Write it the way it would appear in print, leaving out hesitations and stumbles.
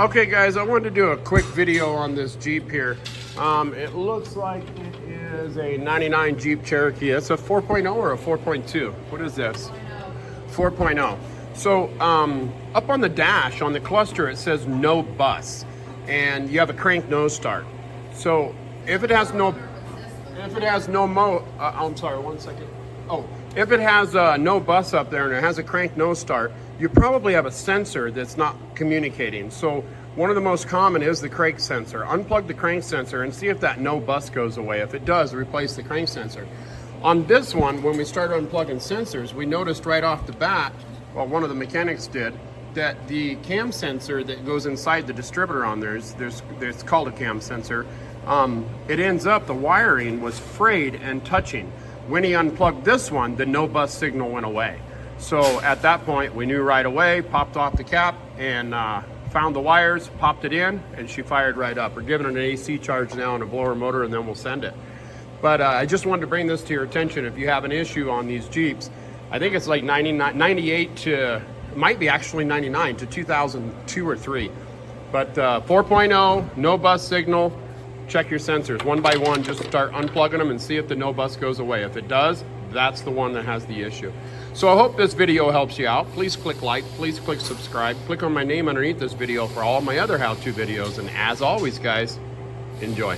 Okay guys, I wanted to do a quick video on this Jeep here. It looks like it is a 99 Jeep Cherokee. It's a 4.0 or a 4.2? What is this? 4.0. So up on the dash, on the cluster, it says no bus. And you have a crank nose start. So if it has no, I'm sorry, one second. Oh, if it has no bus up there and it has a crank nose start, you probably have a sensor that's not communicating. So one of the most common is the crank sensor. Unplug the crank sensor and see if that no bus goes away. If it does, replace the crank sensor. On this one, when we started unplugging sensors, we noticed right off the bat, well, one of the mechanics did, that the cam sensor that goes inside the distributor on there, it's called a cam sensor, it ends up, the wiring was frayed and touching. When he unplugged this one, the no bus signal went away. So at that point, we knew right away, popped off the cap and found the wires, popped it in, and she fired right up. We're giving it an AC charge now and a blower motor, and then we'll send it. But I just wanted to bring this to your attention. If you have an issue on these Jeeps, I think it's like 98 to, it might be actually 99 to 2002 or 3. But 4.0, no bus signal, check your sensors one by one, just start unplugging them and see if the no bus goes away. If it does, that's the one that has the issue. So I hope this video helps you out. Please click like, please click subscribe, click on my name underneath this video for all my other how-to videos. And as always, guys, enjoy.